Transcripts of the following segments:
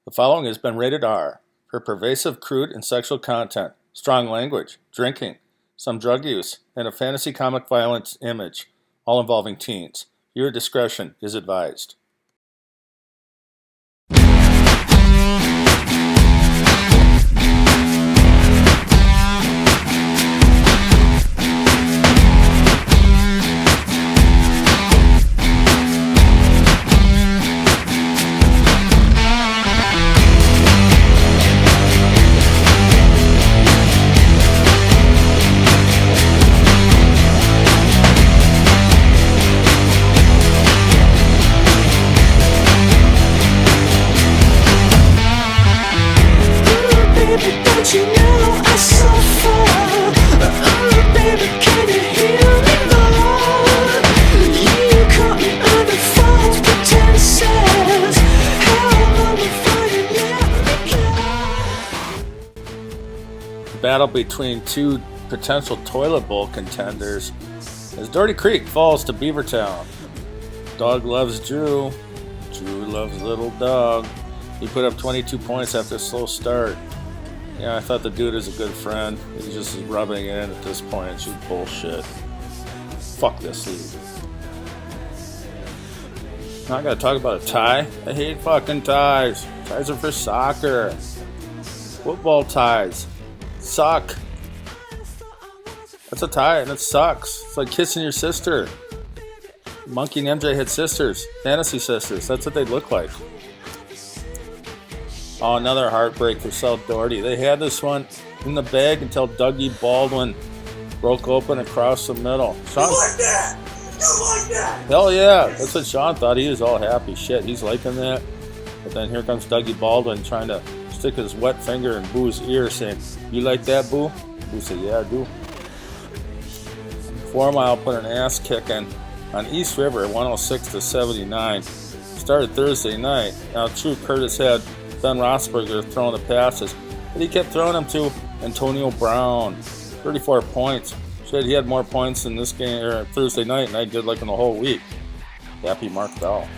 The following has been rated R for pervasive, crude, and sexual content, strong language, drinking, some drug use, and a fantasy comic violence image, all involving teens. Viewer discretion is advised. Battle between two potential toilet bowl contenders as Doherty Creek falls to Beavertown. Dog loves Drew. Drew loves little dog. He put up 22 points after a slow start. Yeah, I thought the dude is a good friend. He's just rubbing it in at this point. It's just bullshit. Fuck this league. Now I gotta talk about a tie. I hate fucking ties. Ties are for soccer. Football ties suck. That's a tie and it sucks. It's like kissing your sister. Monkey and MJ had sisters. Fantasy sisters. That's what they look like. Oh, another heartbreak for South Doherty. They had this one in the bag until Dougie Baldwin broke open across the middle. Sean, you like that? You like that? Hell yeah. That's what Sean thought. He was all happy. Shit, he's liking that. But then here comes Dougie Baldwin trying to stick his wet finger in Boo's ear saying, "You like that, Boo?" Boo said, "Yeah, I do." 4 Mile put an ass kicking on East River 106-79. Started Thursday night. Now, true, Curtis had Ben Rossberger throwing the passes, but he kept throwing them to Antonio Brown. 34 points. Shit, he had more points in this game or Thursday night than I did like in the whole week. Happy Mark Bell.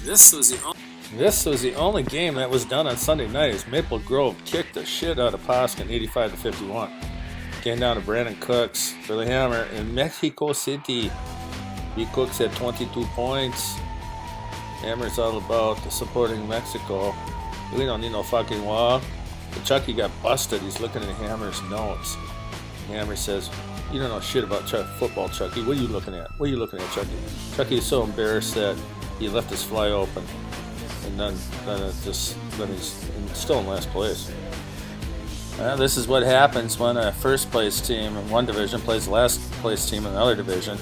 This was the only game that was done on Sunday night as Maple Grove kicked the shit out of Poskin 85-51. Came down to Brandon Cooks for the Hammer in Mexico City. B. Cooks had 22 points. Hammer's all about supporting Mexico. We don't need no fucking wall. But Chucky got busted. He's looking at Hammer's notes. Hammer says, "You don't know shit about football, Chucky. What are you looking at? What are you looking at, Chucky?" Chucky is so embarrassed that he left his fly open. And then he's still in last place. This is what happens when a first place team in one division plays the last place team in another division.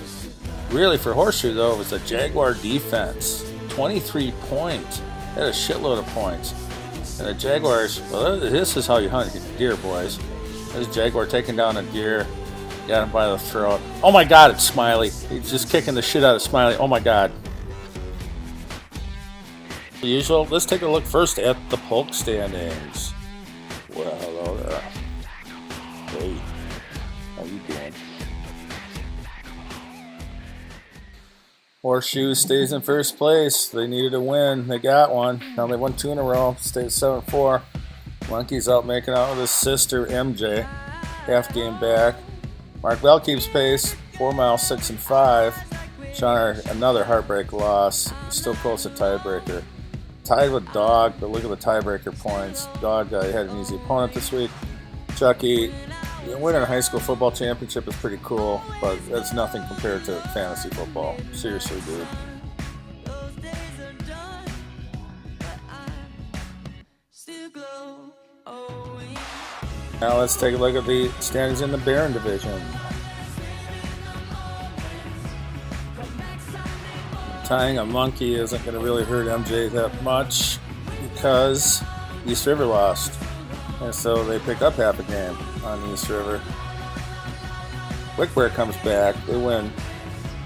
Really, for Horseshoe, though, it was the Jaguar defense. 23 points. They had a shitload of points. And the Jaguars, well, this is how you hunt deer, boys. This Jaguar taking down a deer, got him by the throat. Oh my God, it's Smiley. He's just kicking the shit out of Smiley. Oh my God. As usual, let's take a look first at the Polk standings. Well, hello there. Hey, how you doing? Horseshoe stays in first place. They needed a win. They got one. Now they won 2 in a row. Stayed 7-4. Monkey's out making out with his sister MJ. Half game back. Mark Bell keeps pace. 4 Mile 6-5. Sean, another heartbreak loss. Still close to tiebreaker. Tied with Dog, but look at the tiebreaker points. Dog had an easy opponent this week. Chucky, winning a high school football championship is pretty cool, but that's nothing compared to fantasy football. Seriously, dude. Now let's take a look at the standings in the Barron division. Tying a monkey isn't going to really hurt MJ that much because East River lost. And so they pick up half a game on East River. Wickbear comes back. They win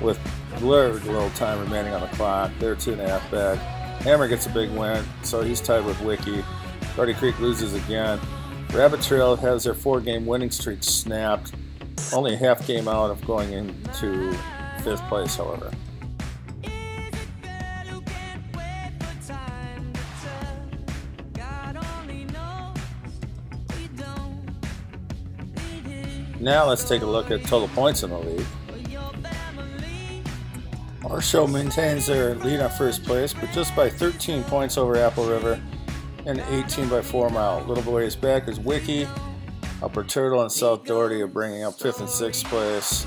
with very little time remaining on the clock. They're 2.5 back. Hammer gets a big win, so he's tied with Wiki. Doherty Creek loses again. Rabbit Trail has their 4-game winning streak snapped. Only a half game out of going into 5th place, however. Now let's take a look at total points in the league. Horseshoe maintains their lead on first place, but just by 13 points over Apple River and 18 by 4 Mile. Little ways back is Wiki. Upper Turtle and South Doherty are bringing up 5th and 6th place.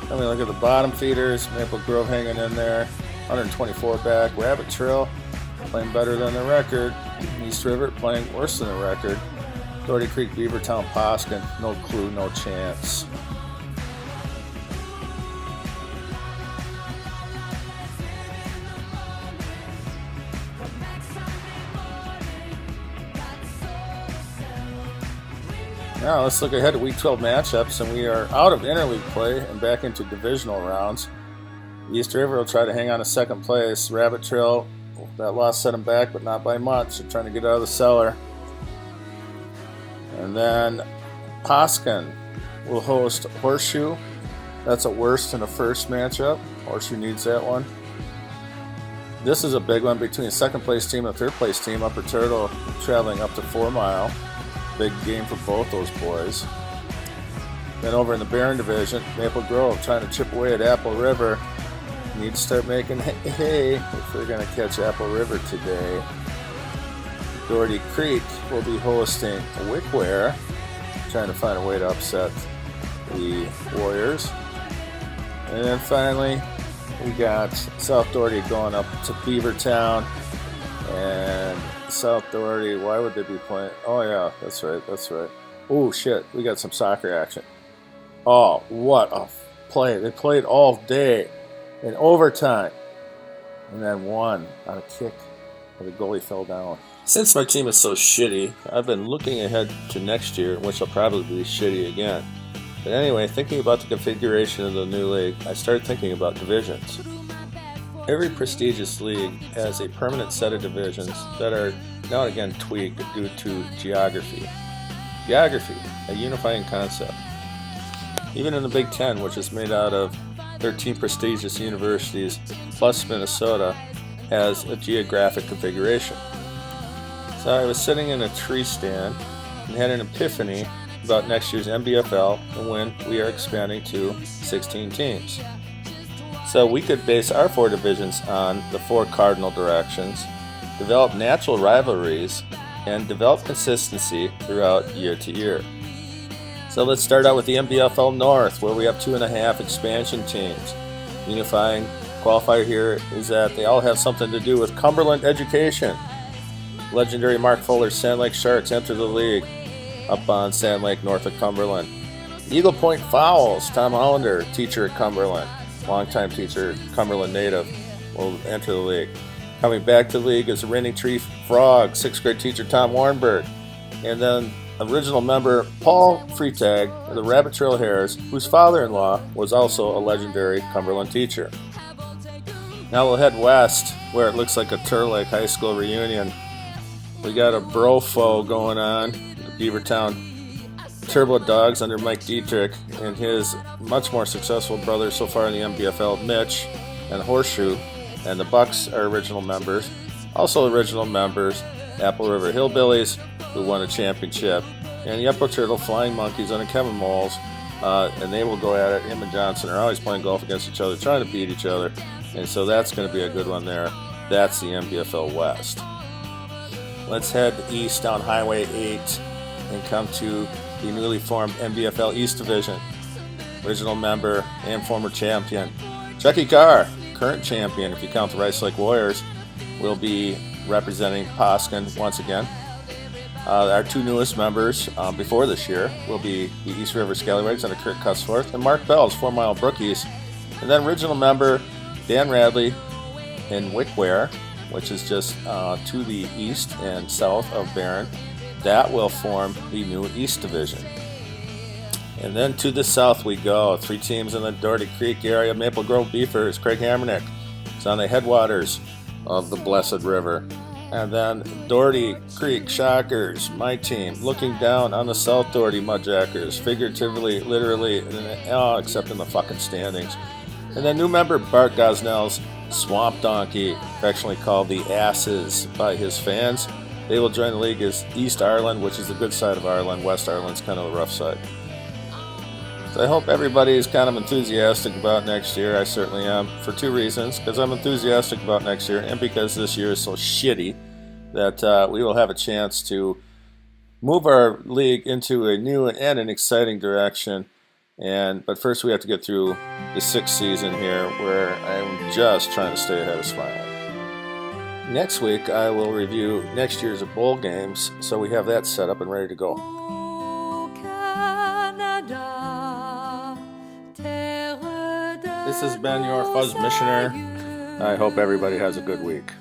Then we look at the bottom feeders. Maple Grove hanging in there, 124 back. Rabbit Trail playing better than the record. East River playing worse than the record. Doherty Creek, Beavertown, Poskin, no clue, no chance. Now let's look ahead to Week 12 matchups, and we are out of interleague play and back into divisional rounds. East River will try to hang on to second place. Rabbit Trail, that loss set them back, but not by much. They're trying to get out of the cellar. And then Poskin will host Horseshoe. That's a worst and a first matchup. Horseshoe needs that one. This is a big one between the second place team and the third place team. Upper Turtle traveling up to 4 Mile. Big game for both those boys. Then over in the Barron Division, Maple Grove trying to chip away at Apple River. Need to start making hay if they're going to catch Apple River today. Doherty Creek will be hosting Wickware, trying to find a way to upset the Warriors. And then finally, we got South Doherty going up to Beavertown. And South Doherty, why would they be playing? Oh yeah, that's right. Oh shit, we got some soccer action. Oh, what a play. They played all day in overtime. And then won on a kick where the goalie fell down. Since my team is so shitty, I've been looking ahead to next year, which will probably be shitty again. But anyway, thinking about the configuration of the new league, I started thinking about divisions. Every prestigious league has a permanent set of divisions that are now and again tweaked due to geography. Geography, a unifying concept. Even in the Big Ten, which is made out of 13 prestigious universities plus Minnesota, has a geographic configuration. So I was sitting in a tree stand and had an epiphany about next year's NBFL and when we are expanding to 16 teams. So we could base our 4 divisions on the 4 cardinal directions, develop natural rivalries, and develop consistency throughout year to year. So let's start out with the NBFL North, where we have 2.5 expansion teams. Unifying qualifier here is that they all have something to do with Cumberland education. Legendary Mark Fuller Sand Lake Sharks enter the league up on Sand Lake north of Cumberland. Eagle Point Fowls, Tom Hollander, teacher at Cumberland, longtime teacher, Cumberland native, will enter the league. Coming back to the league is the Reigning Tree Frog, 6th grade teacher Tom Warnberg. And then original member Paul Freitag of the Rabbit Trail Hares, whose father-in-law was also a legendary Cumberland teacher. Now we'll head west, where it looks like a Turtle Lake High School reunion. We got a brofo going on, the Beavertown Turbo Dogs under Mike Dietrich and his much more successful brother so far in the NBFL, Mitch and Horseshoe, and the Bucks are original members. Also original members, Apple River Hillbillies, who won a championship, and the Upper Turtle Flying Monkeys under Kevin Moles, and they will go at it. Him and Johnson are always playing golf against each other, trying to beat each other, and so that's going to be a good one there. That's the NBFL West. Let's head east down Highway 8 and come to the newly formed NBFL East Division. Original member and former champion Chucky Carr, current champion if you count the Rice Lake Warriors, will be representing Poskin once again. Our 2 newest members before this year will be the East River Scallywags under Kurt Cutsforth and Mark Bell's 4 Mile Brookies. And then original member Dan Radley in Wickware, which is just to the east and south of Barron. That will form the new East Division. And then to the south we go. 3 teams in the Doherty Creek area. Maple Grove Beefers, Craig Hammernick is on the headwaters of the Blessed River. And then Doherty Creek Shockers, my team, looking down on the South Doherty Mudjackers, figuratively, literally, except in the fucking standings. And then new member Bart Gosnell's Swamp Donkey, affectionately called the Asses by his fans. They will join the league as East Ireland, which is the good side of Ireland. West Ireland's kind of the rough side. So I hope everybody's kind of enthusiastic about next year. I certainly am, for two reasons. Because I'm enthusiastic about next year, and because this year is so shitty that we will have a chance to move our league into a new and an exciting direction. But first we have to get through the sixth season here, where I'm just trying to stay ahead of Smiley. Next week I will review next year's bowl games, so we have that set up and ready to go. This has been your Fuzz Missioner. I hope everybody has a good week.